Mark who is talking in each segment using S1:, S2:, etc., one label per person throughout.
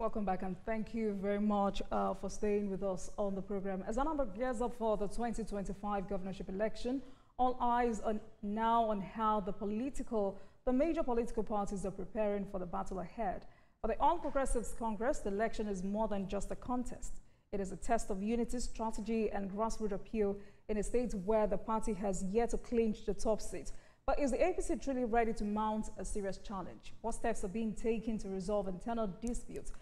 S1: Welcome back, and thank you very much for staying with us on the program. As Anambra gears up for the 2025 governorship election, all eyes are now on how the major political parties are preparing for the battle ahead. For the All Progressives Congress, the election is more than just a contest. It is a test of unity, strategy, and grassroots appeal in a state where the party has yet to clinch the top seat. But is the APC truly ready to mount a serious challenge? What steps are being taken to resolve internal disputes,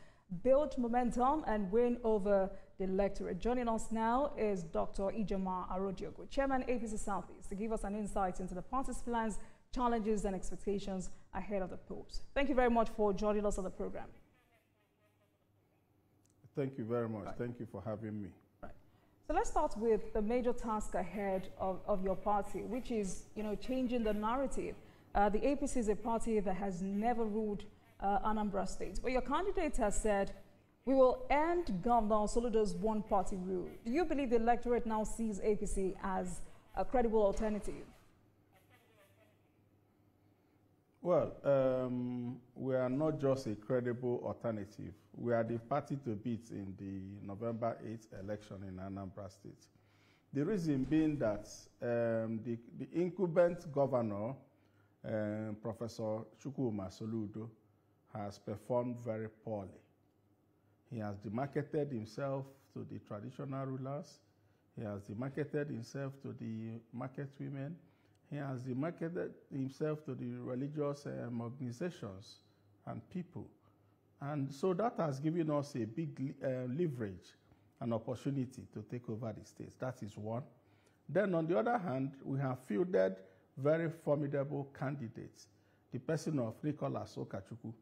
S1: build momentum, and win over the electorate? Joining us now is Dr. Ijoma Arodiogo, Chairman APC Southeast, to give us an insight into the party's plans, challenges, and expectations ahead of the polls. Thank you very much for joining us on the program.
S2: Thank you very much. Right. Thank you for having me.
S1: Right. So let's start with the major task ahead of your party, which is, changing the narrative. The APC is a party that has never ruled Anambra State, but your candidate has said, we will end Governor Soludo's one-party rule. Do you believe the electorate now sees APC as a credible alternative?
S2: Well, we are not just a credible alternative. We are the party to beat in the November 8th election in Anambra State. The reason being that the incumbent governor, Professor Chukwuma Soludo, has performed very poorly. He has demarketed himself to the traditional rulers. He has demarketed himself to the market women. He has demarketed himself to the religious organizations and people. And so that has given us a big leverage and opportunity to take over the states. That is one. Then on the other hand, we have fielded very formidable candidates. The person of Nicholas Okachukwu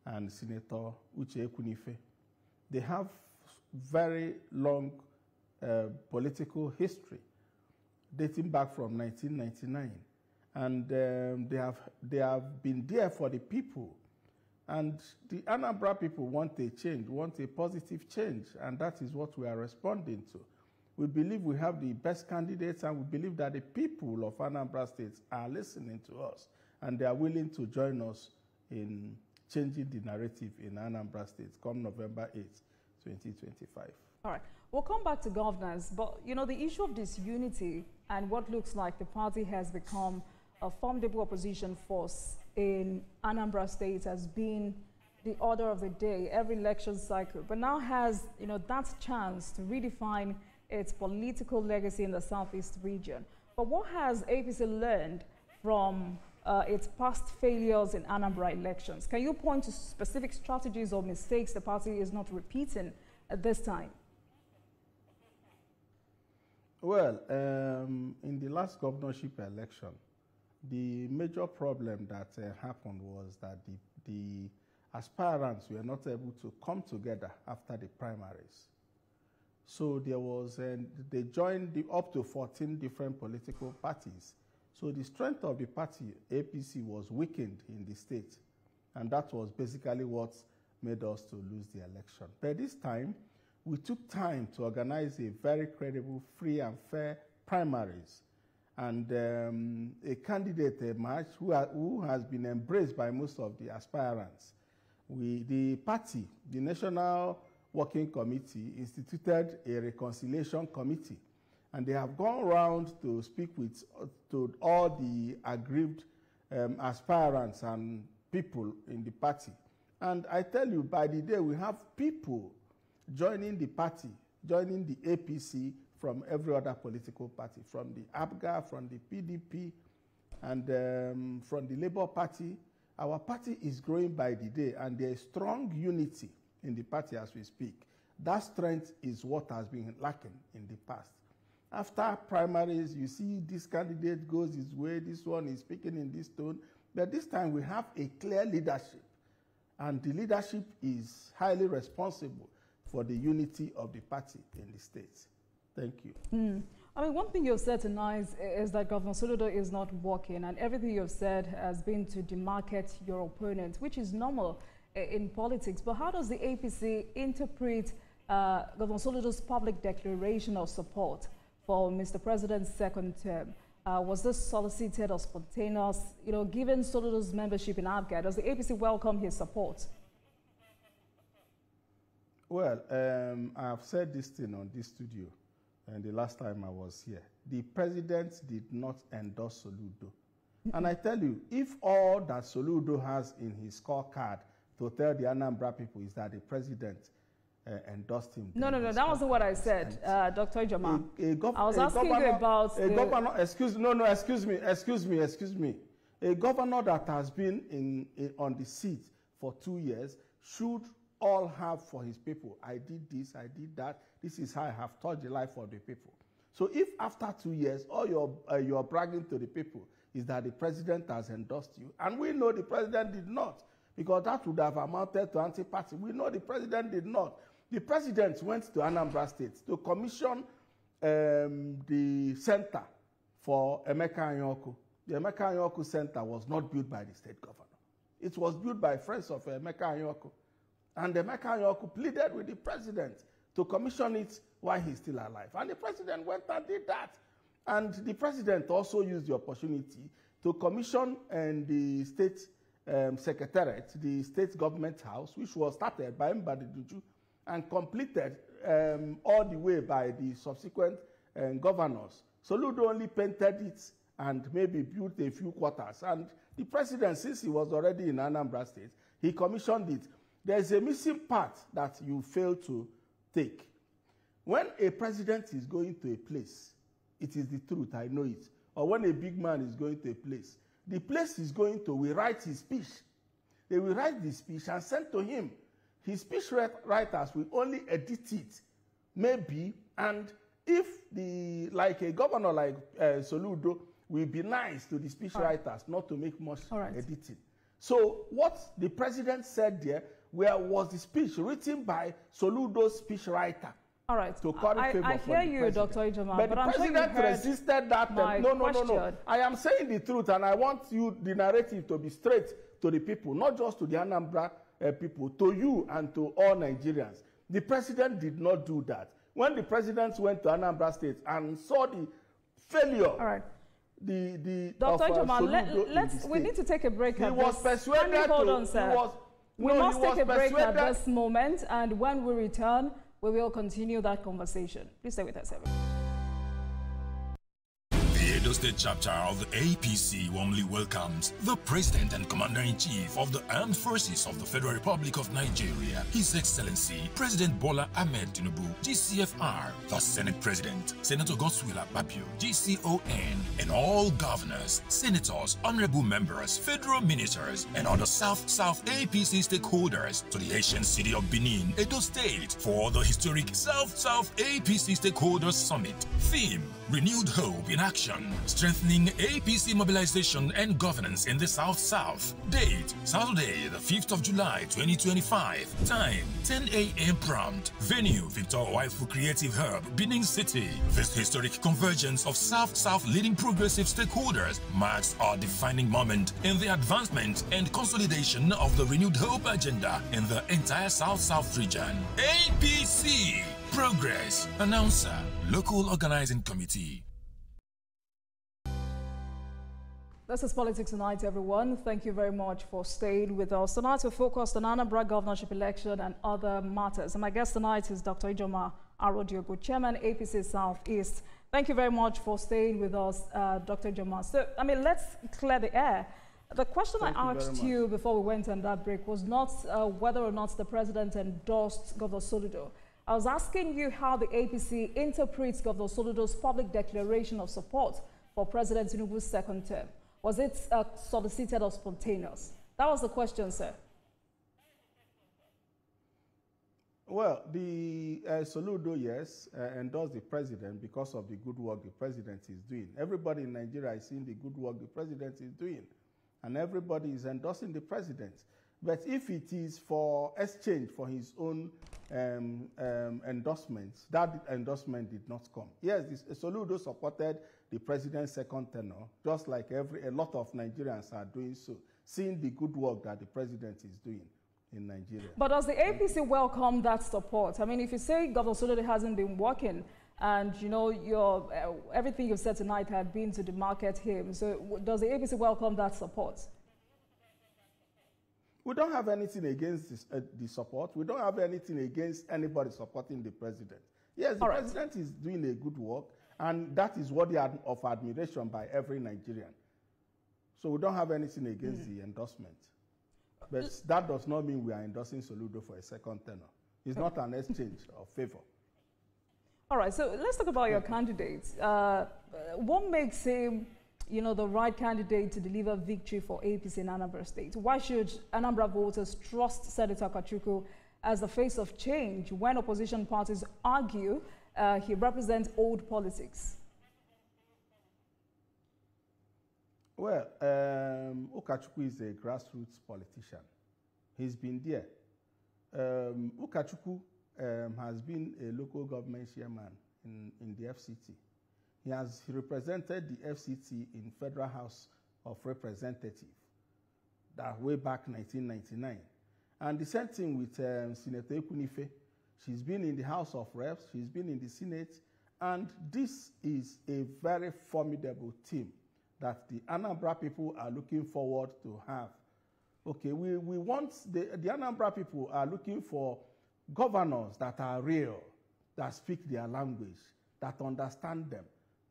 S2: and Senator Uche Ekunife. They have very long political history dating back from 1999. And they have been there for the people. And the Anambra people want a change, want a positive change, and that is what we are responding to. We believe we have the best candidates, and we believe that the people of Anambra State are listening to us, and they are willing to join us in changing the narrative in Anambra State come November 8th, 2025.
S1: All right. We'll come back to governance, but, the issue of disunity and what looks like the party has become a formidable opposition force in Anambra State has been the order of the day every election cycle, but now has, that chance to redefine its political legacy in the Southeast region. But what has APC learned from its past failures in Anambra elections? Can you point to specific strategies or mistakes the party is not repeating at this time?
S2: Well, in the last governorship election, the major problem that happened was that the aspirants were not able to come together after the primaries. So there was, they joined up to 14 different political parties. So the strength of the party, APC, was weakened in the state. And that was basically what made us to lose the election. But this time, we took time to organize a very credible, free and fair primaries. And a candidate emerged who has been embraced by most of the aspirants. The party, the National Working Committee, instituted a reconciliation committee. And they have gone around to speak to all the aggrieved aspirants and people in the party. And I tell you, by the day, we have people joining the party, joining the APC from every other political party, from the ABGA, from the PDP, and from the Labour Party. Our party is growing by the day, and there is strong unity in the party as we speak. That strength is what has been lacking in the past. After primaries, you see this candidate goes his way, this one is speaking in this tone, but this time we have a clear leadership, and the leadership is highly responsible for the unity of the party in the state. Thank you.
S1: I mean, one thing you've said tonight is that Governor Soludo is not working, and everything you've said has been to demarket your opponent, which is normal in politics. But how does the APC interpret Governor Soludo's public declaration of support for Mr. President's second term? Was this solicited or spontaneous? Given Soludo's membership in ABGA, does the APC welcome his support?
S2: Well, I've said this thing on this studio, and the last time I was here. The president did not endorse Soludo. And I tell you, if all that Soludo has in his scorecard to tell the Anambra people is that the president endorsed him.
S1: No, that wasn't what I said, Dr. Ijoma. I was asking you about
S2: governor. Excuse me. A governor that has been on the seat for 2 years should all have for his people. I did this, I did that. This is how I have touched the life of the people. So if after 2 years, all you're bragging to the people is that the president has endorsed you, and we know the president did not, because that would have amounted to anti-party. We know the president did not. The president went to Anambra State to commission the center for Emeka Anyaoku. The Emeka Anyaoku Center was not built by the state governor. It was built by friends of Emeka Anyaoku. And Emeka Anyaoku pleaded with the president to commission it while he's still alive. And the president went and did that. And the president also used the opportunity to commission the state secretariat, the state government house, which was started by Mbadiduju and completed all the way by the subsequent governors. Soludo only painted it and maybe built a few quarters. And the president, since he was already in Anambra State, he commissioned it. There's a missing part that you fail to take. When a president is going to a place, it is the truth, I know it. Or when a big man is going to a place, the place he's going to will write his speech. They will write the speech and send to him. His speech writers will only edit it, maybe, and if like a governor like Soludo will be nice to the speech writers, not to make much editing. So what the president said there, where was the speech written by Soludo's speech writer?
S1: All right.
S2: To I
S1: hear you, Dr. Ijoma,
S2: but the president resisted that. No. I am saying the truth, and I want the narrative to be straight to the people, not just to the Anambra people, to you and to all Nigerians. The president did not do that. When the president went to Anambra State and saw the failure,
S1: all right.
S2: Dr.
S1: Ijoma, we need to take a break.
S2: He was persuaded
S1: hold on, sir. We must take a break at this moment, and when we return, we will continue that conversation. Please stay with us, everyone.
S3: The Edo State chapter of the APC warmly welcomes the President and Commander-in-Chief of the Armed Forces of the Federal Republic of Nigeria, His Excellency President Bola Ahmed Tinubu, GCFR, the Senate President, Senator Godswill Akpabio, GCON, and all governors, senators, honorable members, federal ministers, and other South-South APC stakeholders to the ancient city of Benin, Edo State, for the historic South-South APC Stakeholders Summit. Theme: Renewed Hope in Action, Strengthening APC Mobilization and Governance in the South-South. Date: Saturday, the 5th of July, 2025. Time: 10 a.m. prompt. Venue: Victor Waifu Creative Hub, Benin City. This historic convergence of South-South leading progressive stakeholders marks our defining moment in the advancement and consolidation of the Renewed Hope agenda in the entire South-South region. APC Progress. Announcer, Local Organizing Committee.
S1: This is Politics Tonight, everyone. Thank you very much for staying with us. Tonight, we focused on Anambra governorship election and other matters. And my guest tonight is Dr. Ijoma Arodiogo, Chairman, APC Southeast. Thank you very much for staying with us, Dr. Ijoma. So, let's clear the air. The question I asked you before we went on that break was not whether or not the president endorsed Governor Soludo. I was asking you how the APC interprets Governor Soludo's public declaration of support for President Tinubu's second term. Was it solicited or spontaneous? That was the question, sir.
S2: Well, the Soludo, yes, endorsed the president because of the good work the president is doing. Everybody in Nigeria is seeing the good work the president is doing, and everybody is endorsing the president. But if it is for exchange for his own endorsements, that endorsement did not come. Yes, Soludo supported the president's second tenure, just like a lot of Nigerians are doing so, seeing the good work that the president is doing in Nigeria.
S1: But does the APC welcome that support? If you say Governor Soludo hasn't been working, and everything you've said tonight had been to demarcate him, so does the APC welcome that support?
S2: We don't have anything against the support. We don't have anything against anybody supporting the president. Yes, the president is doing a good work, and that is worthy of admiration by every Nigerian. So we don't have anything against the endorsement. But that does not mean we are endorsing Soludo for a second tenure. It's not an exchange of favor.
S1: All right, so let's talk about your candidates. What makes him, the right candidate to deliver victory for APC in Anambra State? Why should Anambra voters trust Senator Kachukwu as the face of change when opposition parties argue he represents old politics?
S2: Well, Ukachukwu is a grassroots politician. He's been there. Ukachukwu has been a local government chairman in the FCT. He has represented the FCT in Federal House of Representatives that way back 1999. And the same thing with Senator Ekunife. She's been in the House of Reps, she's been in the Senate, and this is a very formidable team that the Anambra people are looking forward to have. Okay, we want, the Anambra people are looking for governors that are real, that speak their language, that understand them,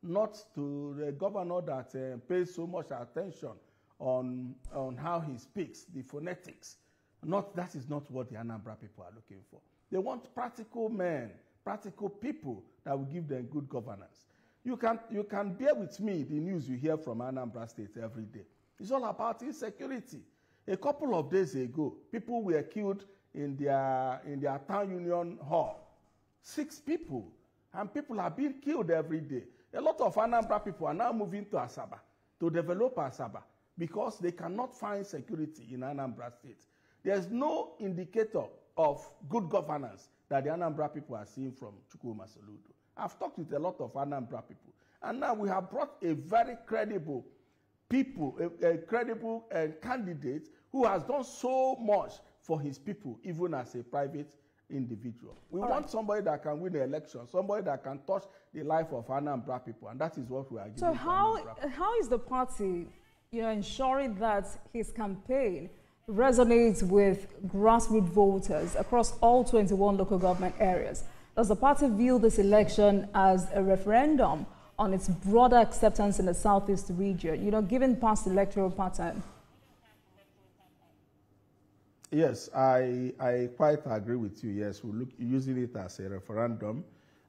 S2: not to the governor that pays so much attention on how he speaks, the phonetics. That is not what the Anambra people are looking for. They want practical men, practical people that will give them good governance. You can bear with me the news you hear from Anambra State every day. It's all about insecurity. A couple of days ago, people were killed in their town union hall. 6 people, and people are being killed every day. A lot of Anambra people are now moving to Asaba, to develop Asaba, because they cannot find security in Anambra State. There's no indicator of good governance that the Anambra people are seeing from Chukwuma Soludo. I've talked with a lot of Anambra people, and now we have brought a very credible people, a credible candidate who has done so much for his people, even as a private individual. We want somebody that can win the election, somebody that can touch the life of Anambra people, and that is what we are giving.
S1: So how is the party, ensuring that his campaign resonates with grassroots voters across all 21 local government areas? Does the party view this election as a referendum on its broader acceptance in the Southeast region, given past electoral pattern?
S2: Yes, I quite agree with you. Yes, we're using it as a referendum.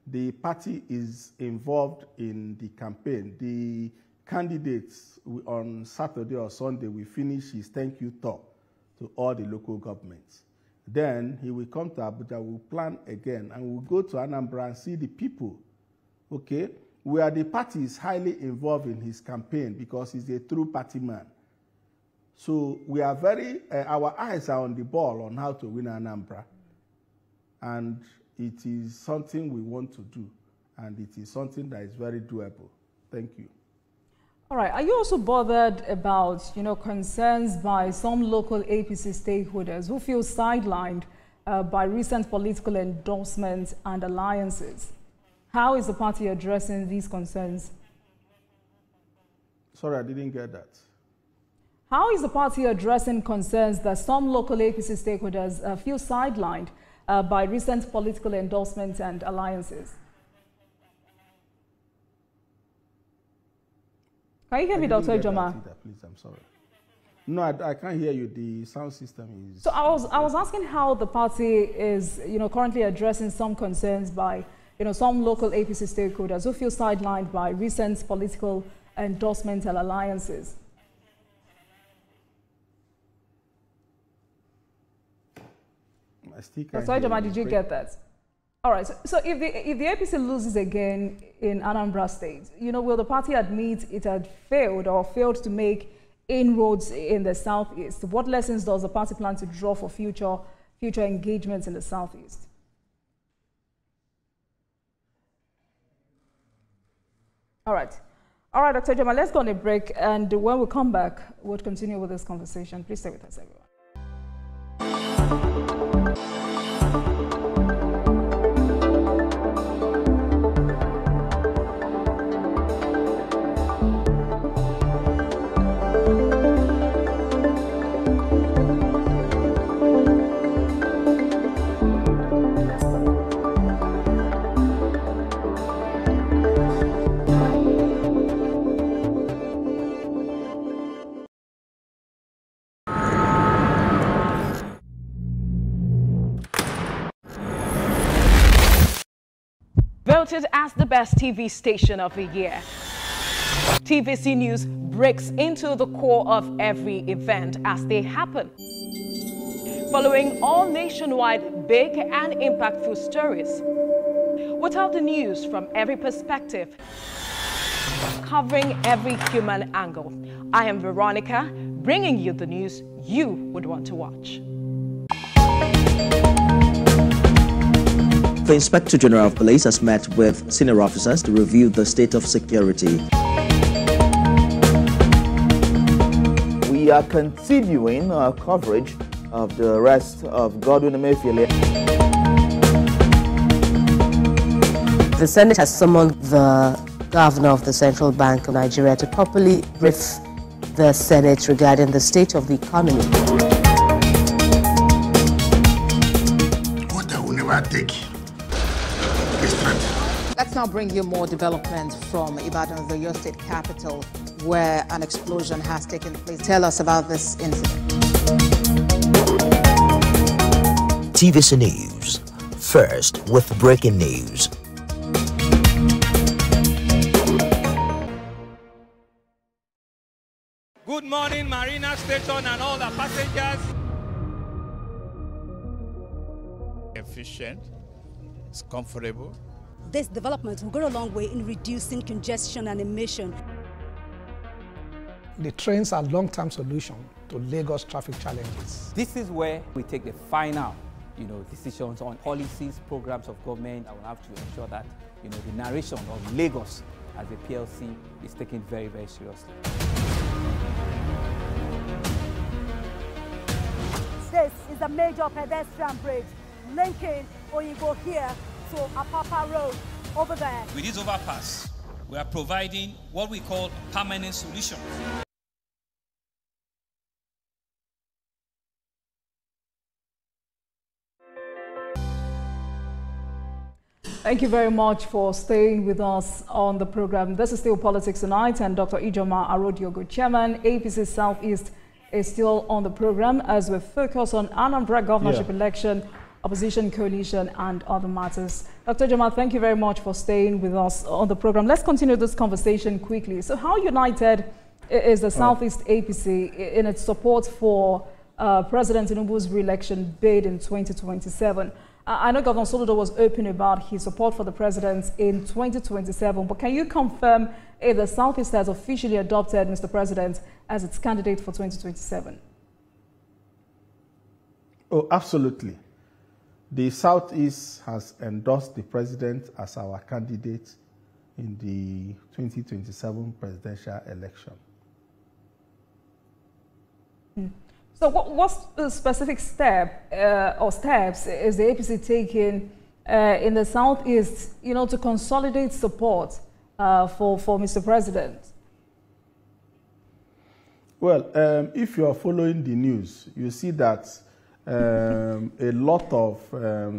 S2: The party is involved in the campaign. The candidates on Saturday or Sunday will finish his thank you tour to all the local governments. Then he will come to Abuja, we'll plan again, and we'll go to Anambra and see the people, okay? Where the party is highly involved in his campaign because he's a true party man. So we are our eyes are on the ball on how to win Anambra. And it is something we want to do, and it is something that is very doable. Thank you.
S1: All right. Are you also bothered about, concerns by some local APC stakeholders who feel sidelined by recent political endorsements and alliances? How is the party addressing these concerns?
S2: Sorry, I didn't get that.
S1: How is the party addressing concerns that some local APC stakeholders feel sidelined by recent political endorsements and alliances? Can you hear me, Dr. Ijoma?
S2: Please, I'm sorry. No, I can't hear you. The sound system is...
S1: So I was asking how the party is, currently addressing some concerns by, some local APC stakeholders who feel sidelined by recent political endorsements and alliances. Dr. Ijoma, did you get that? All right. So if the APC loses again in Anambra State, will the party admit it had failed or failed to make inroads in the Southeast? What lessons does the party plan to draw for future engagements in the Southeast? All right. All right, Dr. Ijoma, let's go on a break. And when we come back, we'll continue with this conversation. Please stay with us, everyone.
S4: Voted as the best TV station of the year. TVC News breaks into the core of every event as they happen. Following all nationwide big and impactful stories. What are the news from every perspective? Covering every human angle. I am Veronica, bringing you the news you would want to watch.
S5: The Inspector General of Police has met with senior officers to review the state of security.
S6: We are continuing our coverage of the arrest of Godwin Emefiele.
S7: The Senate has summoned the Governor of the Central Bank of Nigeria to properly brief the Senate regarding the state of the economy.
S8: What I will never take is threat.
S9: Let's now bring you more development from Ibadan, the Oyo State capital, where an explosion has taken place. Tell us about this incident.
S10: TVC News. First with breaking news.
S11: Good morning, Marina Station and all the passengers. Efficient, it's comfortable.
S12: This development will go a long way in reducing congestion and emission.
S13: The trains are a long-term solution to Lagos traffic challenges.
S14: This is where we take the final, decisions on policies, programs of government. I will have to ensure that, the narration of Lagos as a PLC is taken very, very seriously.
S12: This is a major pedestrian bridge linking Oyinbo here to Apapa Road over there.
S15: With this overpass, we are providing what we call a permanent solution.
S1: Thank you very much for staying with us on the program. This is still Politics Tonight, and Dr. Ijoma Arodiogo, Chairman, APC Southeast, is still on the program as we focus on Anambra governorship election, opposition coalition, and other matters. Dr. Ijoma, thank you very much for staying with us on the program. Let's continue this conversation quickly. So how united is the Southeast APC in its support for President Tinubu's re-election bid in 2027? I know Governor Soludo was open about his support for the president in 2027, but can you confirm if the Southeast has officially adopted Mr. President as its candidate for 2027?
S2: Oh, absolutely. The Southeast has endorsed the president as our candidate in the 2027 presidential election.
S1: So what specific step or steps is the APC taking in the Southeast, to consolidate support for Mr. President?
S2: Well, if you are following the news, you see that a lot of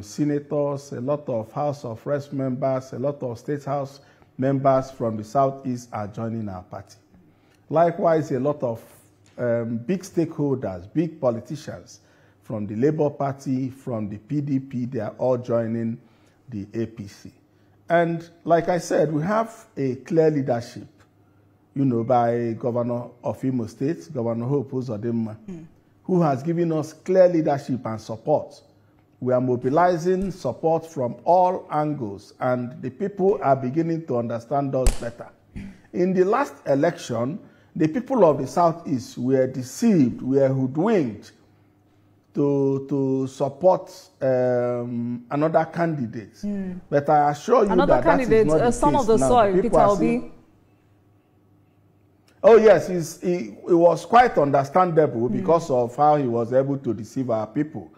S2: senators, a lot of House of Reps members, a lot of State House members from the Southeast are joining our party. Likewise, a lot of big stakeholders, big politicians from the Labour Party, from the PDP, they are all joining the APC. And like I said, we have a clear leadership, by Governor of Imo State, Governor Hope Uzodimma, who has given us clear leadership and support. We are mobilizing support from all angles, and the people are beginning to understand us better. In the last election, the people of the Southeast were deceived, were hoodwinked to support another candidate. But I assure you
S1: another
S2: that
S1: candidate,
S2: that is not the
S1: son
S2: case
S1: of the
S2: now.
S1: soil,
S2: People
S1: Peter
S2: are
S1: Obi.
S2: saying, oh yes, it was quite understandable because of how he was able to deceive our people.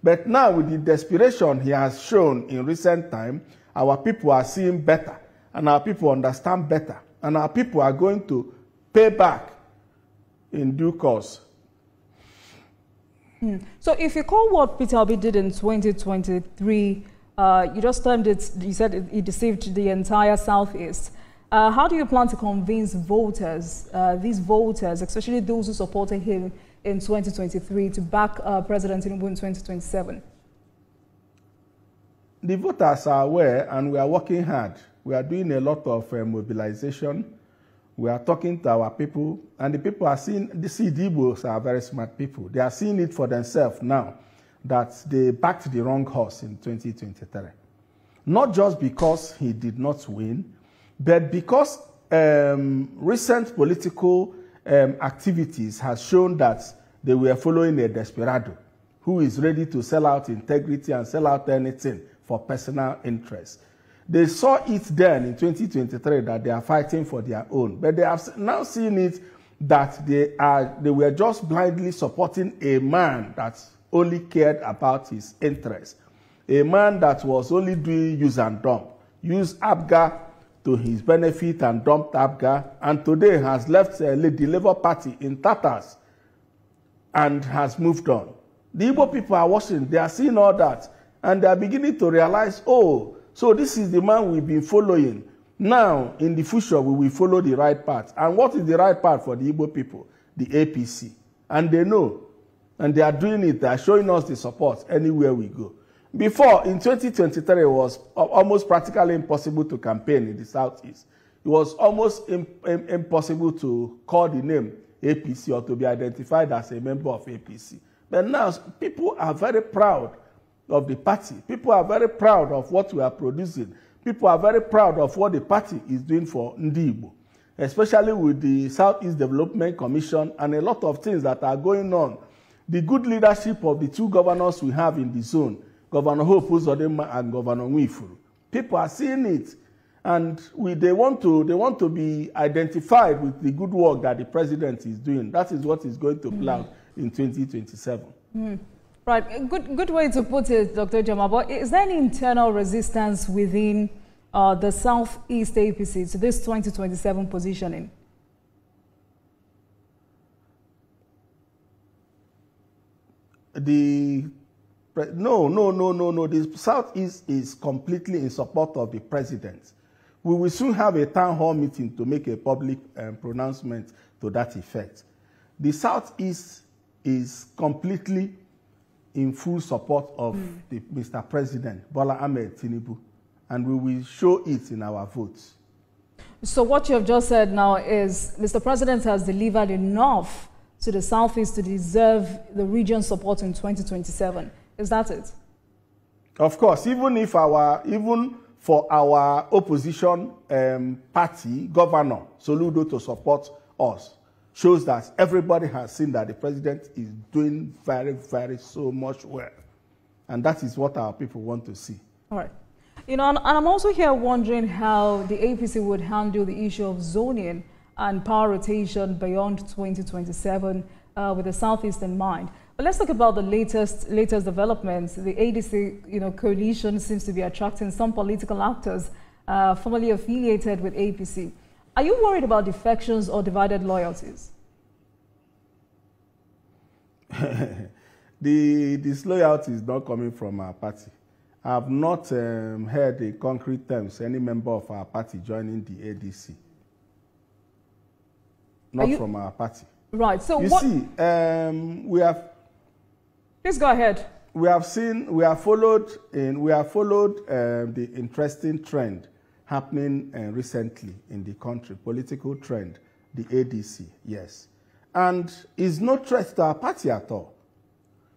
S2: But now with the desperation he has shown in recent time, our people are seeing better, and our people understand better, and our people are going to pay back in due course.
S1: So if you call what Peter Obi did in 2023, you just termed it, you said he deceived the entire Southeast. How do you plan to convince voters, these voters, especially those who supported him in 2023, to back President Tinubu in 2027?
S2: the voters are aware, and we are working hard. We are doing a lot of mobilization. We are talking to our people, and the people are seeing, the Igbos are very smart people. They are seeing it for themselves now that they backed the wrong horse in 2023. Not just because he did not win, but because recent political activities has shown that they were following a desperado who is ready to sell out integrity and sell out anything for personal interest. They saw it then in 2023 that they are fighting for their own, but they have now seen it that they were just blindly supporting a man that only cared about his interests, a man that was only doing use and dump, use ABGA to his benefit and dumped ABGA, and today has left the Labour Party in tatters and has moved on. The Igbo people are watching, they are seeing all that, and they are beginning to realize, oh, so this is the man we've been following. Now, in the future, we will follow the right path. And what is the right path for the Igbo people? The APC. And they know. And they are doing it. They are showing us the support anywhere we go. Before, in 2023, it was almost practically impossible to campaign in the Southeast. It was almost impossible to call the name APC or to be identified as a member of APC. But now, people are very proud of the party. People are very proud of what we are producing. People are very proud of what the party is doing for Ndi Igbo, especially with the Southeast Development Commission and a lot of things that are going on. The good leadership of the two governors we have in the zone, Governor Hope Uzodinma and Governor Nwifuru. People are seeing it, and they want to be identified with the good work that the president is doing. That is what is going to play out in 2027.
S1: Right, good way to put it, Dr. Jama. But is there any internal resistance within the Southeast APC to this 2027 positioning?
S2: No. The Southeast is completely in support of the president. We will soon have a town hall meeting to make a public pronouncement to that effect. The Southeast is completely in full support of Mr. President Bola Ahmed Tinubu, and we will show it in our votes.
S1: So what you have just said now is Mr. President has delivered enough to the Southeast to deserve the region's support in 2027. Is that it?
S2: Of course, even for our opposition party governor Soludo to support us, shows that everybody has seen that the president is doing very, very so much well. And that is what our people want to see.
S1: All right. You know, and I'm also here wondering how the APC would handle the issue of zoning and power rotation beyond 2027 with the Southeast in mind. But let's talk about the latest developments. The ADC, coalition seems to be attracting some political actors formerly affiliated with APC. Are you worried about defections or divided loyalties?
S2: The disloyalty is not coming from our party. I have not heard in concrete terms any member of our party joining the ADC. Not from our party.
S1: Right. So
S2: you see, we have.
S1: Please go ahead.
S2: We have followed the interesting trend happening recently in the country, political trend, the ADC, yes. And it's no threat to our party at all,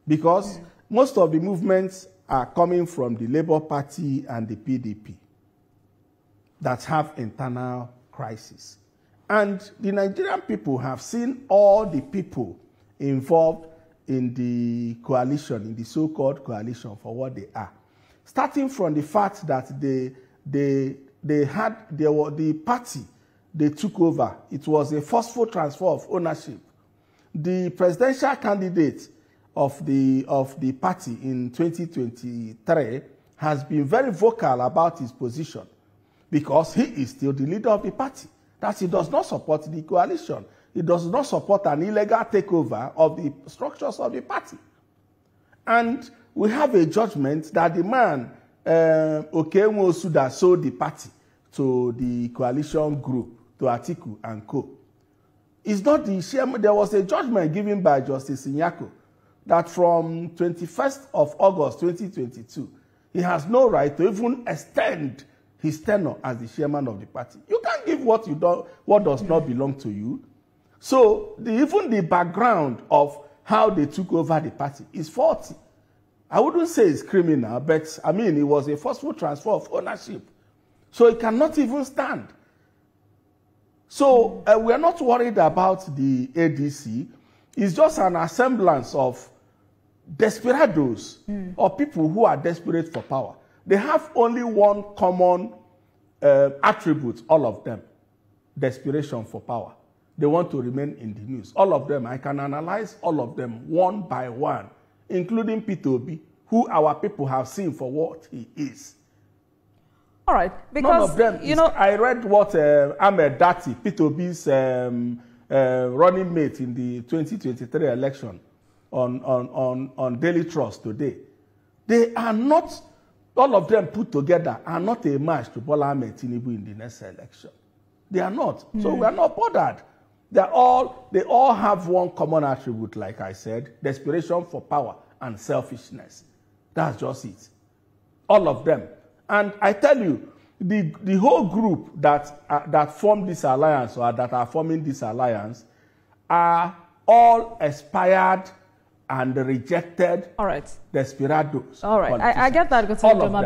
S2: because most of the movements are coming from the Labour Party and the PDP that have internal crisis. And the Nigerian people have seen all the people involved in the coalition, in the so-called coalition, for what they are. Starting from the fact that the party they took over, it was a forceful transfer of ownership. The presidential candidate of the party in 2023 has been very vocal about his position, because he is still the leader of the party, that he does not support the coalition. He does not support an illegal takeover of the structures of the party. And we have a judgment that the man, Okenwo Suda, sold the party to the coalition group, to Atiku and co. It's not the chairman. There was a judgment given by Justice Inyako that from 21st of August 2022, he has no right to even extend his tenure as the chairman of the party. You can't give what does not belong to you. So even the background of how they took over the party is faulty. I wouldn't say it's criminal, but I mean, it was a forceful transfer of ownership. So it cannot even stand. So we are not worried about the ADC. It's just an assemblance of desperados or people who are desperate for power. They have only one common attribute, all of them: desperation for power. They want to remain in the news. All of them, I can analyze all of them one by one, including Peter Obi, who our people have seen for what he is.
S1: All right, because
S2: none of them, you know, I read what Ahmed Dati, Peter Obi's running mate in the 2023 election on Daily Trust today. They are not, all of them put together, are not a match to Bola Ahmed Tinubu in the next election. They are not. So we are not bothered. They all have one common attribute, like I said: desperation for power and selfishness. That's just it. All of them. And I tell you, the whole group that formed this alliance, or that are forming this alliance, are all expired and rejected desperados.
S1: All right, I get that,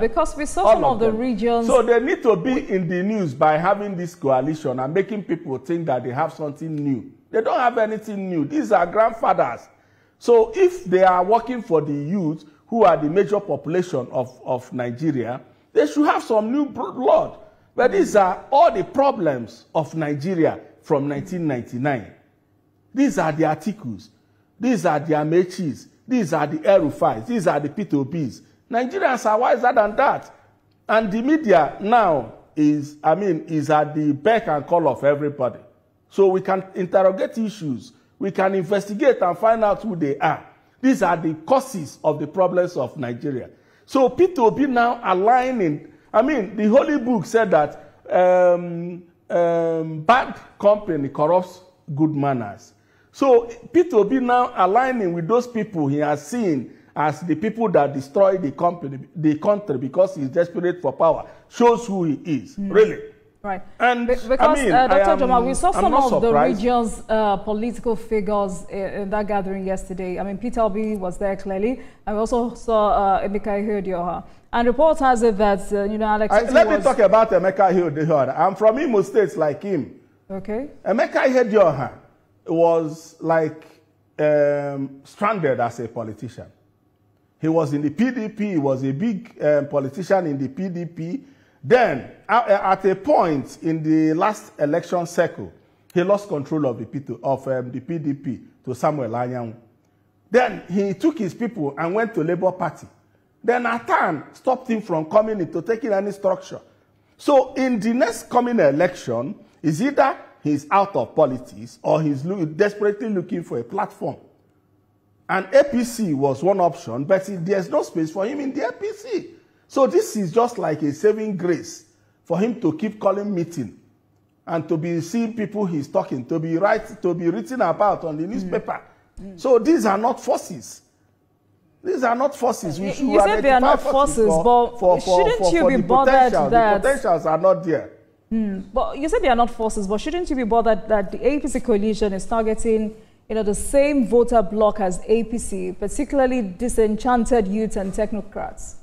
S1: because we saw some of the regions.
S2: So they need to be in the news by having this coalition and making people think that they have something new. They don't have anything new. These are grandfathers. So if they are working for the youth, who are the major population of Nigeria, they should have some new blood. But these are all the problems of Nigeria from 1999. These are the articles. These are the Amechis. These are the Erufais. These are the P2Ps. Nigerians are wiser than that. And the media now is at the beck and call of everybody. So we can interrogate issues. We can investigate and find out who they are. These are the causes of the problems of Nigeria. So P2P now aligning, the Holy Book said that bad company corrupts good manners. So P2P now aligning with those people he has seen as the people that destroy the country because he's desperate for power, shows who he is, really.
S1: Right.
S2: And
S1: because Dr. Joma, we saw some of the region's political figures in that gathering yesterday. Peter Obi was there clearly, and we also saw Emeka Ihedioha. And reports has it that Alex.
S2: Let me talk about Emeka Ihedioha. I'm from Imo State, like him.
S1: Okay. Emeka
S2: Ihedioha was like stranded as a politician. He was in the PDP. He was a big politician in the PDP. Then, at a point in the last election cycle, he lost control of the PDP to Samuel Anyanwu. Then he took his people and went to Labour Party. Then Atan stopped him from coming into taking any structure. So in the next coming election, is either he's out of politics or he's desperately looking for a platform. And APC was one option, but there's no space for him in the APC. So this is just like a saving grace for him to keep calling meeting and to be seeing people he's talking, to be written about on the newspaper. So these are not forces. These are not forces. We should
S1: you said they are not forces, but shouldn't you be bothered that
S2: the potentials are not there?
S1: But you said they are not forces, but shouldn't you be bothered that the APC coalition is targeting the same voter bloc as APC, particularly disenchanted youth and technocrats?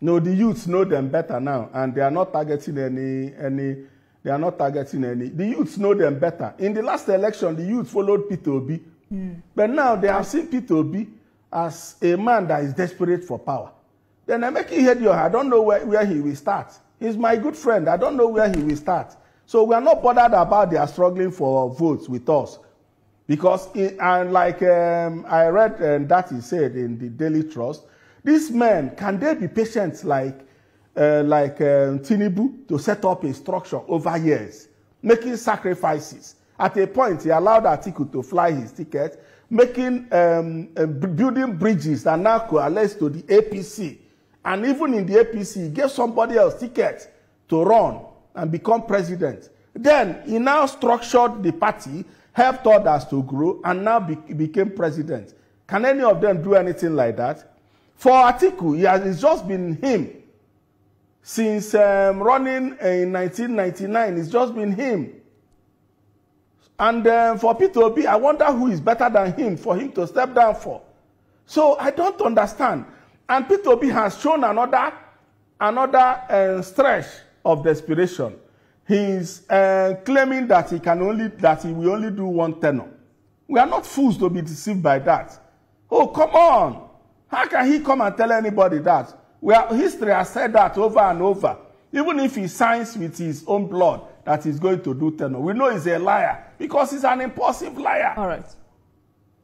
S2: No, the youths know them better now, and they are not targeting any. They are not targeting any. The youths know them better. In the last election, the youth followed Peter Obi, but now they have seen Peter Obi as a man that is desperate for power. Then Emeka Ihedioha, I don't know where he will start. He's my good friend. I don't know where he will start. So we are not bothered about they are struggling for votes with us, because I read that he said in the Daily Trust. These men, can they be patient like Tinubu to set up a structure over years, making sacrifices? At a point, he allowed Atiku to fly his ticket, making building bridges that now coalesce to the APC. And even in the APC, he gave somebody else ticket to run and become president. Then he now structured the party, helped others to grow, and now became president. Can any of them do anything like that? For Atiku, it's just been him. Since running in 1999, it's just been him. And for Peter Obi, I wonder who is better than him for him to step down for. So I don't understand. And Peter Obi has shown another stretch of desperation. He's claiming that he will only do one tenure. We are not fools to be deceived by that. Oh, come on. How can he come and tell anybody that? History has said that over and over. Even if he signs with his own blood that he's going to do tenure, we know he's a liar because he's an impulsive liar.
S1: All right.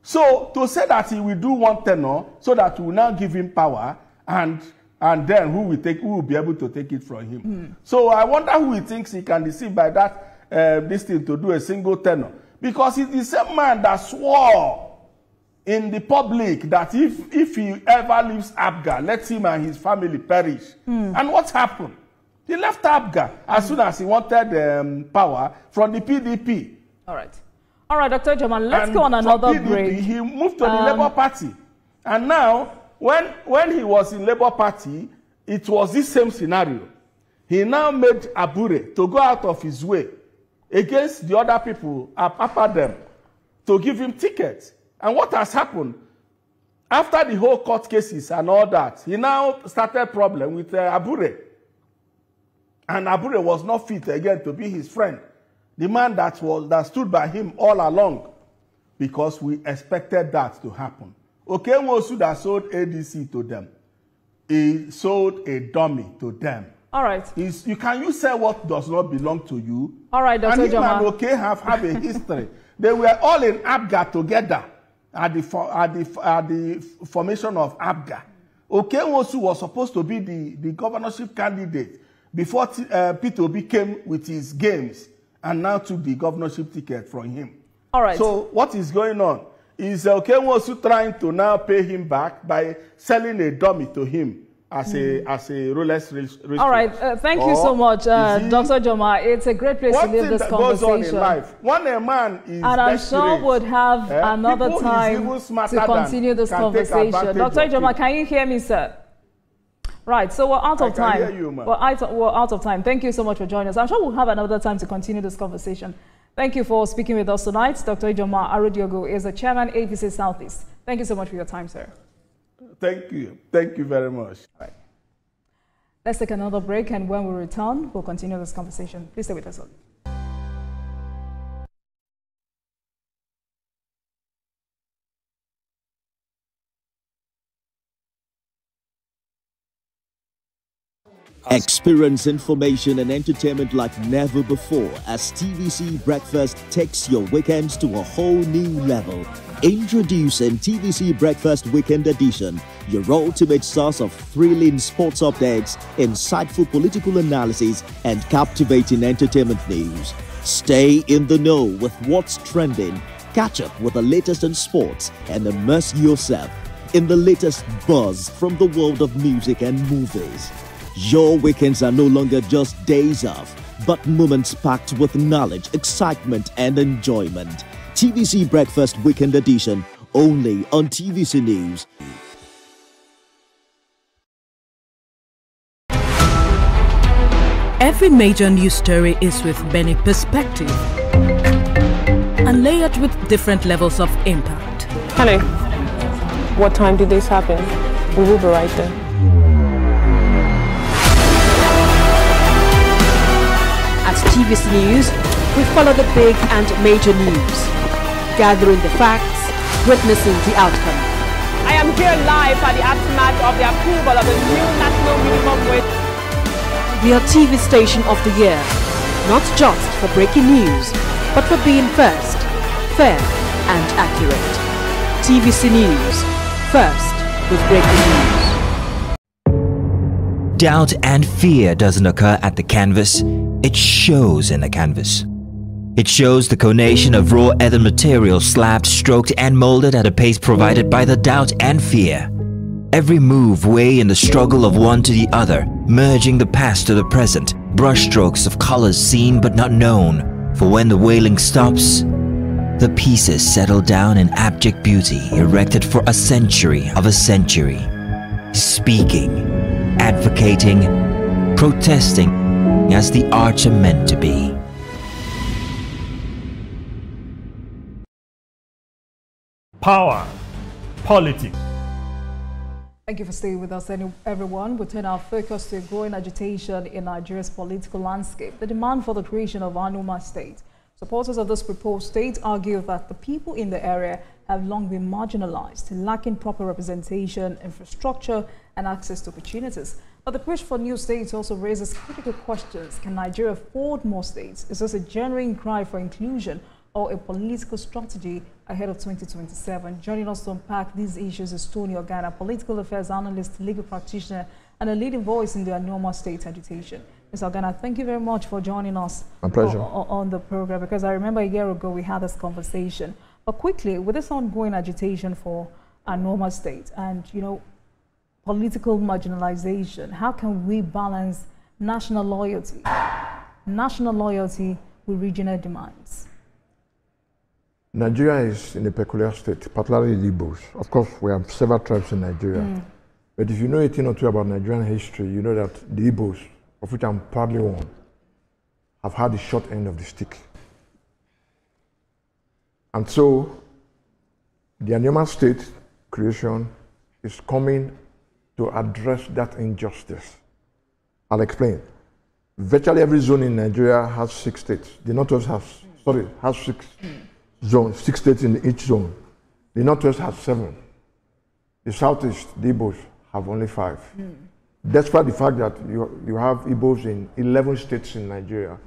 S2: So to say that he will do one tenure so that we will now give him power and then who will be able to take it from him. So I wonder who he thinks he can deceive by that this thing to do a single tenure. Because he's the same man that swore in the public that if he ever leaves Abga, let him and his family perish. And what happened? He left Abga as soon as he wanted power from the PDP.
S1: All right. All right, Dr. Jamal, let's go on another PDP, break.
S2: He moved to the Labour Party. And now, when he was in Labour Party, it was this same scenario. He now made Abure to go out of his way against the other people, apart them, to give him tickets. And what has happened? After the whole court cases and all that, he now started problem with Abure. And Abure was not fit again to be his friend. The man that stood by him all along. Because we expected that to happen. Okenwosu that sold ADC to them. He sold a dummy to them.
S1: All right.
S2: Can you say what does not belong to you?
S1: All right, Dr. Jamal.
S2: And him and have a history. They were all in Abga together at the formation of Abga. Okenwosu was supposed to be the governorship candidate before Peter Obi came with his games and now took the governorship ticket from him.
S1: All right.
S2: So what is going on? Is Okenwosu trying to now pay him back by selling a dummy to him as a Rolex race?
S1: All right, thank you so much, Dr. Joma. It's a great place to leave this conversation.
S2: Goes on in life. When a man is
S1: and I'm sure we'll have another time to continue this conversation. Dr. Joma, can you hear me, sir? Right, so we're out of time.
S2: I can hear you, man.
S1: We're out of time. Thank you so much for joining us. I'm sure we'll have another time to continue this conversation. Thank you for speaking with us tonight. Dr. Ijoma Arodiogo is the chairman, APC Southeast. Thank you so much for your time, sir.
S2: Thank you. Thank you very much.
S1: All right. Let's take another break, and when we return, we'll continue this conversation. Please stay with us.
S16: Experience information and entertainment like never before as TVC Breakfast takes your weekends to a whole new level. Introducing TVC Breakfast Weekend Edition, your ultimate source of thrilling sports updates, insightful political analysis, and captivating entertainment news. Stay in the know with what's trending, catch up with the latest in sports, and immerse yourself in the latest buzz from the world of music and movies. Your weekends are no longer just days off, but moments packed with knowledge, excitement, and enjoyment. TVC Breakfast Weekend Edition, only on TVC News.
S17: Every major news story is with many perspective and layered with different levels of impact.
S18: Hello. What time did this happen? We will be right there.
S19: At TVC News, we follow the big and major news, gathering the facts, witnessing the outcome.
S18: I am here live at the aftermath of the approval of the new national minimum wage.
S19: We are TV Station of the Year, not just for breaking news, but for being first, fair and accurate. TVC News, first with breaking news.
S10: Doubt and fear doesn't occur at the canvas, it shows in the canvas. It shows the conation of raw earthen material slabbed, stroked and molded at a pace provided by the doubt and fear. Every move weigh in the struggle of one to the other, merging the past to the present, brushstrokes of colors seen but not known. For when the wailing stops, the pieces settle down in abject beauty, erected for a century of a century. speaking, advocating, protesting as the arts are meant to be.
S20: Power, politics.
S1: Thank you for staying with us, everyone. We turn our focus to growing agitation in Nigeria's political landscape, the demand for the creation of Anambra State. Supporters of this proposed state argue that the people in the area have long been marginalized, lacking proper representation, infrastructure, and access to opportunities. But the push for new states also raises critical questions. Can Nigeria afford more states? Is this a genuine cry for inclusion or a political strategy ahead of 2027? Joining us to unpack these issues is Tony Ogana, political affairs analyst, legal practitioner, and a leading voice in the Anambra State agitation. Mr. Ogana, thank you very much for joining us on the program, because I remember a year ago we had this conversation. But quickly, with this ongoing agitation for Anambra State and, political marginalization, how can we balance national loyalty with regional demands?
S21: Nigeria is in a peculiar state, particularly the Igbos. Of course, we have several tribes in Nigeria. But if you know anything or two about Nigerian history, you know that the Igbos, of which I'm proudly one, have had the short end of the stick. And so, the Anambra State creation is coming to address that injustice. I'll explain. Virtually every zone in Nigeria has 6 states. The Northwest has 6 zones, 6 states in each zone. The Northwest has 7. The Southeast, the Igbos, have only 5. Despite the fact that you have Igbos in 11 states in Nigeria.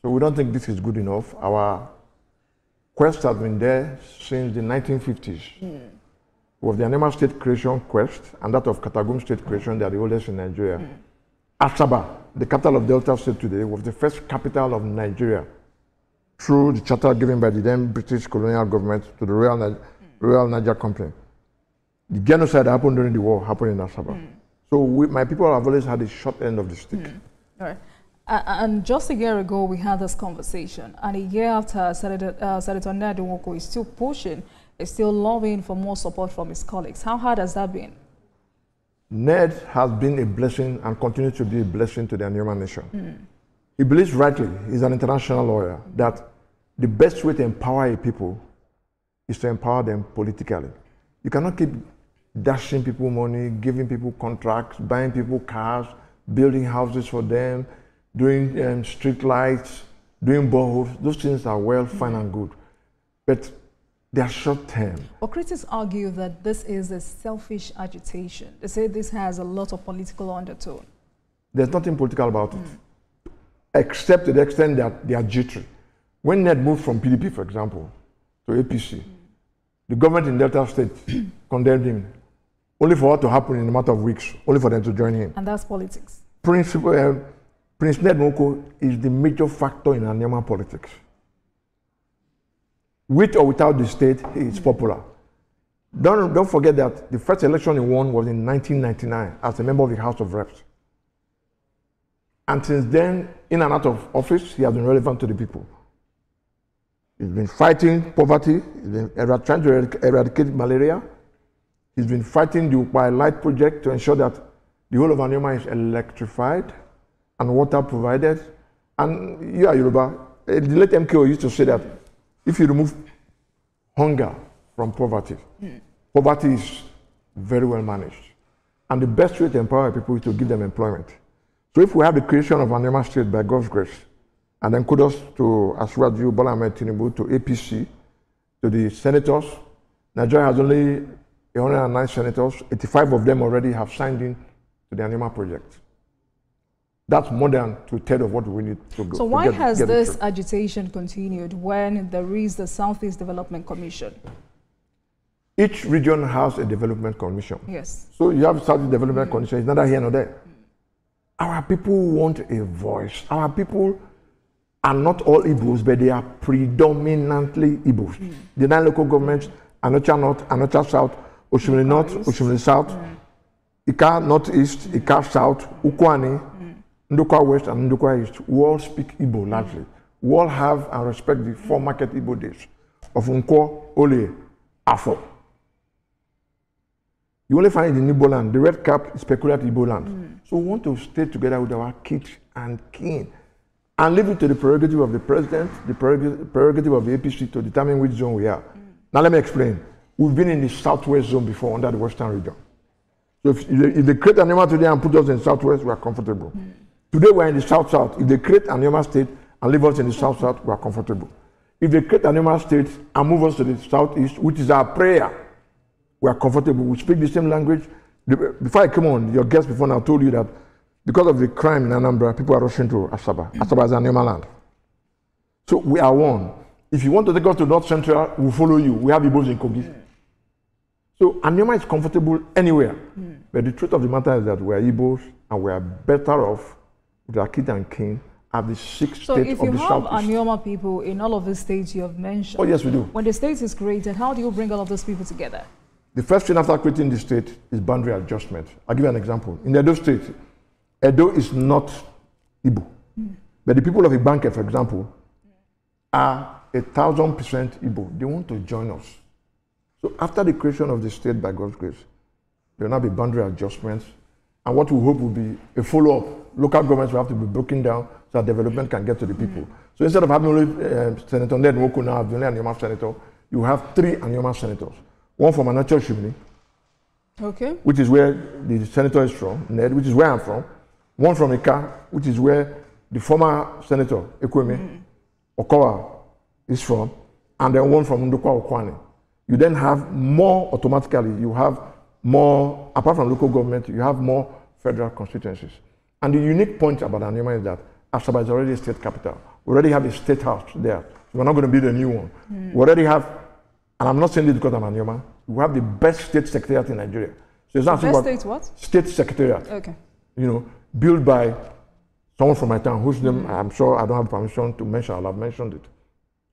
S21: So we don't think this is good enough. Our quest has been there since the 1950s. With the Anambra State creation quest and that of Katagum State creation, they are the oldest in Nigeria. Asaba, the capital of Delta State today, was the first capital of Nigeria through the charter given by the then British colonial government to the Royal Niger Company. The genocide that happened during the war happened in Asaba. So my people have always had the short end of the stick.
S1: All right. And just a year ago, we had this conversation. And a year after, Senator Ned Nwoko is still pushing, is still lobbying for more support from his colleagues. How hard has that been?
S21: Ned has been a blessing and continues to be a blessing to the Anambra nation. He believes rightly, he's an international lawyer, that the best way to empower a people is to empower them politically. You cannot keep dashing people money, giving people contracts, buying people cars, building houses for them, doing street lights, doing boreholes. Those things are well, fine and good. But they are short term. But
S1: critics argue that this is a selfish agitation. They say this has a lot of political undertone.
S21: There's nothing political about it, except to the extent that they are jittery. When Ned moved from PDP, for example, to APC, the government in Delta State condemned him, only for what to happen in a matter of weeks, only for them to join him.
S1: And that's politics.
S21: Prince Ned Nwoko is the major factor in Anambra politics. With or without the state, he is popular. Don't forget that the first election he won was in 1999 as a member of the House of Reps. And since then, in and out of office, he has been relevant to the people. He's been fighting poverty, he's been trying to eradicate malaria, he's been fighting the Ukpai Light project to ensure that the whole of Anambra is electrified and water provided. And you are Yoruba, the late MKO used to say that if you remove hunger from poverty, poverty is very well managed. And the best way to empower people is to give them employment. So if we have the creation of Anambra State by God's grace, and then kudos to Asiwaju Bola Ahmed Tinubu, to APC, to the senators. Nigeria has only 109 senators. 85 of them already have signed in to the Anambra project. That's more than 2/3 of what we need to go.
S1: So why has this agitation continued when there is the Southeast Development Commission?
S21: Each region has a development commission.
S1: Yes.
S21: So you have Southeast Development Commission, it's neither here nor there. Our people want a voice. Our people are not all Igbos, but they are predominantly Igbos. The 9 local governments, Anocha North, Anocha South, Oshimiri North, Oshimiri South, Ika Northeast, Ika South, Ukwani, Ndukwa West, and Ndukwa East, we all speak Igbo largely. We all have and respect the 4 market Igbo days of Nkwo, Ole, Afo. You only find it in Igbo land. The red cap is peculiar to Igbo land. So we want to stay together with our kids and kin and leave it to the prerogative of the president, the prerogative of the APC to determine which zone we are. Now let me explain. We've been in the southwest zone before under the western region. So if they create an Anyoma today and put us in the southwest, we are comfortable. Today we are in the south-south. If they create an Anyoma state and leave us in the south-south, we are comfortable. If they create an Anyoma state and move us to the southeast, which is our prayer, we are comfortable. We speak the same language. Before I came on, your guest before now told you that because of the crime in Anambra, people are rushing to Asaba. Asaba is an Anyoma land. So we are one. If you want to take us to North Central, we'll follow you. We have Igbos in Kogi. So Anyoma is comfortable anywhere. But the truth of the matter is that we are Igbos and we are better off with our kid and kin at the 6th state of the southeast.
S1: So if you have Anyoma people in all of the states you have mentioned,
S21: oh yes, we do.
S1: When the state is created, how do you bring all of those people together?
S21: The first thing after creating the state is boundary adjustment. I'll give you an example. In Edo State, Edo is not Igbo. But the people of Ibanke, for example, are 1,000% Igbo. They want to join us. So after the creation of the state by God's grace, there will now be boundary adjustments. And what we hope will be a follow-up. Local governments will have to be broken down so that development can get to the people. So instead of having only Senator Ned Nwoko now, the only Anyoma senator, you have 3 Anyoma senators. One from Anacho Shimini, which is where the senator is from, Ned, which is where I'm from. One from Ika, which is where the former senator, Ekweme, Okowa, is from. And then one from Ndokwa Okwane. You then have more automatically, you have more, apart from local government, you have more federal constituencies. And the unique point about Anyoma is that Asaba is already a state capital. We already have a state house there. So we're not going to build a new one. We already have. And I'm not saying this because I'm Anyoma. We have the best state secretariat in Nigeria. So it's not
S1: best state what?
S21: State secretariat.
S1: Okay.
S21: You know, built by someone from my town whose name I'm sure I don't have permission to mention. I'll have mentioned it.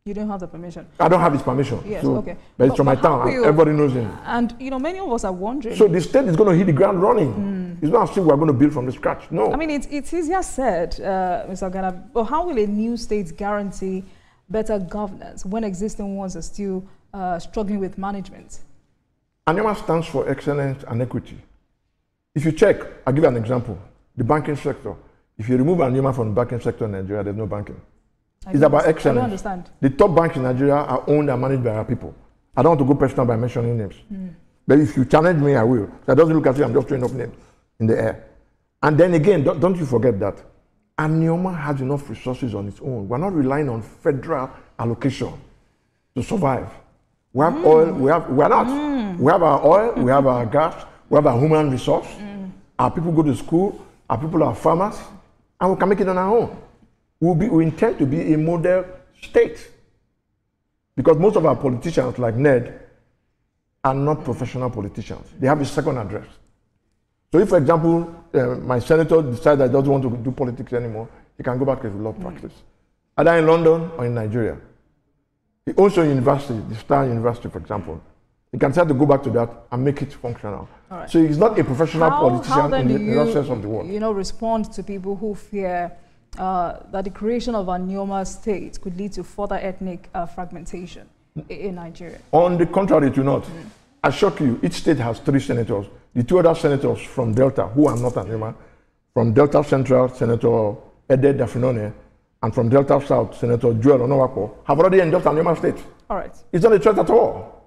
S1: You don't have the permission?
S21: I don't have his permission.
S1: Yes,
S21: so,
S1: okay.
S21: But it's from my town. Everybody knows him.
S1: And, you know, many of us are wondering.
S21: So the state is going to hit the ground running. It's not as if we're going to build from the scratch. No.
S1: I mean, it's easier said, Mr. Ghana, but how will a new state guarantee better governance when existing ones are still struggling with management?
S21: Anyoma stands for excellence and equity. If you check, I'll give you an example. The banking sector. If you remove Anyoma from the banking sector in Nigeria, there's no banking. It's about excellence.
S1: I don't understand.
S21: The top banks in Nigeria are owned and managed by our people. I don't want to go personal by mentioning names. But if you challenge me, I will. So it doesn't look as if I'm just throwing up names in the air. And then again, don't you forget that Anyoma has enough resources on its own. We're not relying on federal allocation to survive. We have oil, we have our oil, we have our gas, we have our human resource. Our people go to school, our people are farmers, and we can make it on our own. We intend to be a model state. Because most of our politicians, like Ned, are not professional politicians. They have a second address. So if, for example, my senator decides that he doesn't want to do politics anymore, he can go back to his law practice. Either in London or in Nigeria. He owns a university, the Star University, for example. He can decide to go back to that and make it functional. Right. So he's not a professional politician in the sense of the word.
S1: You know, respond to people who fear that the creation of a Anyoma state could lead to further ethnic fragmentation in Nigeria?
S21: On the contrary, it will not. I shock you, each state has 3 senators. The 2 other senators from Delta, who are not Anyoma, from Delta Central, Senator Ede Dafinone, and from Delta South, Senator Joel Onowako, have already endorsed Anyoma state.
S1: All right.
S21: It's not a threat at all.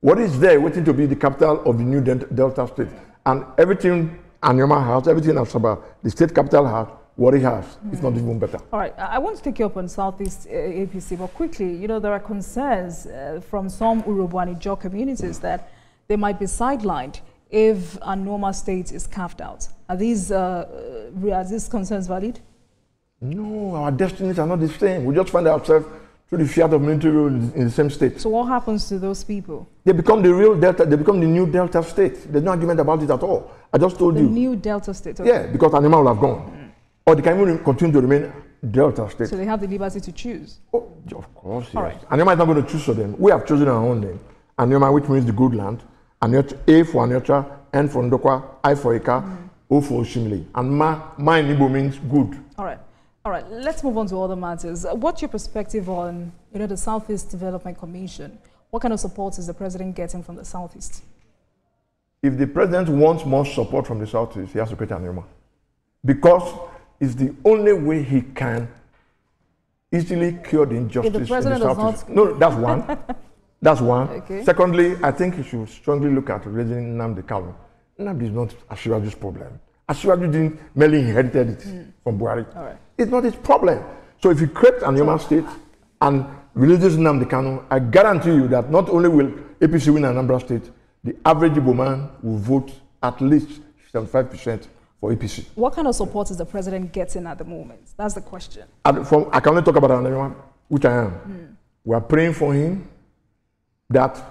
S21: What is there waiting to be the capital of the new Delta state? And everything Anyoma has, everything Asaba, the state capital has, what he has, if not even better.
S1: All right, I want to take you up on Southeast APC, but quickly, you know, there are concerns from some Urhobo and Ijaw communities that they might be sidelined if Anyoma state is carved out. Are these concerns valid?
S21: No, our destinies are not the same. We just find ourselves through the fiat of military rule in the same state.
S1: So what happens to those people?
S21: They become the real Delta, they become the new Delta state. There's no argument about it at all. I just told you.
S1: The new Delta state? Okay.
S21: Yeah, because Anyoma will have gone. Or they can even continue to remain Delta state.
S1: So they have the liberty to choose?
S21: Oh, of course, yes.
S1: All right.
S21: Anyoma is not going to choose for them. We have chosen our own name. Anyoma, which means the good land. A for Anyocha, N for Ndokwa, I for Ika, O for Oshimili. And Ma in Igbo means good.
S1: All right. All right, let's move on to other matters. What's your perspective on, you know, the Southeast Development Commission? What kind of support is the president getting from the Southeast?
S21: if the president wants more support from the Southeast, he has to create an Anambra. Because it's the only way he can easily cure the injustice in the Southeast. No, that's one. That's one.
S1: Okay.
S21: Secondly, I think he should strongly look at raising Nnamdi Kanu. Nnamdi is not Asiwaju's problem. Asiwaju didn't merely inherited it from Buhari.
S1: Right.
S21: It's not his problem. So if you create an Anambra state and releases Nnamdi Kanu, I guarantee you that not only will APC win Anambra state, the average Igbo man will vote at least 75% for APC.
S1: What kind of support is the president getting at the moment? That's the question.
S21: I can only talk about Anambra, which I am. We are praying for him that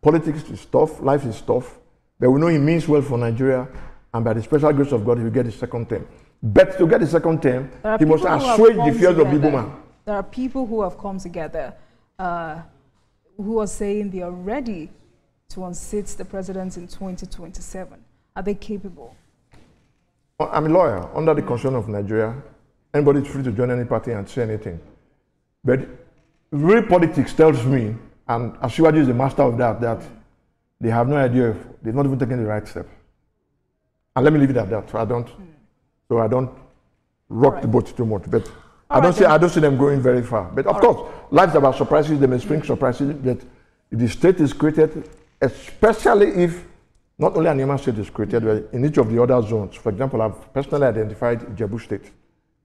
S21: politics is tough, life is tough, but we know he means well for Nigeria, and by the special grace of God, he will get his second term. But to get the second term, he must assuage the fears of the Igbo man.
S1: There are people who have come together who are saying they are ready to unseat the president in 2027. Are they capable?
S21: Well, I'm a lawyer. Under the constitution of Nigeria, anybody is free to join any party and say anything. But real politics tells me, and Asiwaju is the master of that, that they have no idea if they've not even taken the right step. And let me leave it at that. So I don't rock the boat too much. But I don't see them going very far. But of course, life is about surprises. They may spring surprises. But if the state is created, especially if not only an Anambra state is created, but in each of the other zones. For example, I've personally identified Ijebu state.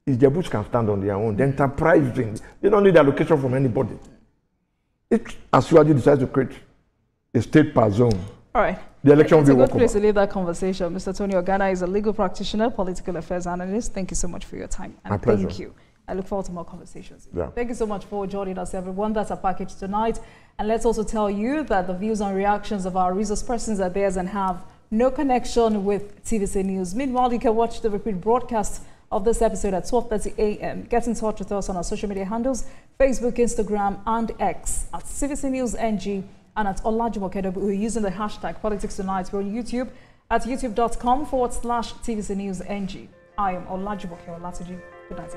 S21: Ijebu can stand on their own. The enterprise thing, they don't need allocation from anybody. If Asiwaju decides to create a state per zone,
S1: all right,
S21: the election will be
S1: walkable. It's a good place to leave that conversation. Mr. Tony Ogana is a legal practitioner, political affairs analyst. Thank you so much for your time. And
S21: my pleasure.
S1: Thank you. I look forward to more conversations.
S21: Yeah.
S1: Thank you so much for joining us, everyone. That's our package tonight. And let's also tell you that the views and reactions of our resource persons are theirs and have no connection with TVC News. Meanwhile, you can watch the repeat broadcast of this episode at 12:30 a.m. Get in touch with us on our social media handles, Facebook, Instagram, and X at TVC News NG and at Olajumoke. We're using the hashtag Politics Tonight. We're on YouTube at youtube.com/TVC News NG. I am Olajumoke Olatuji. Good night.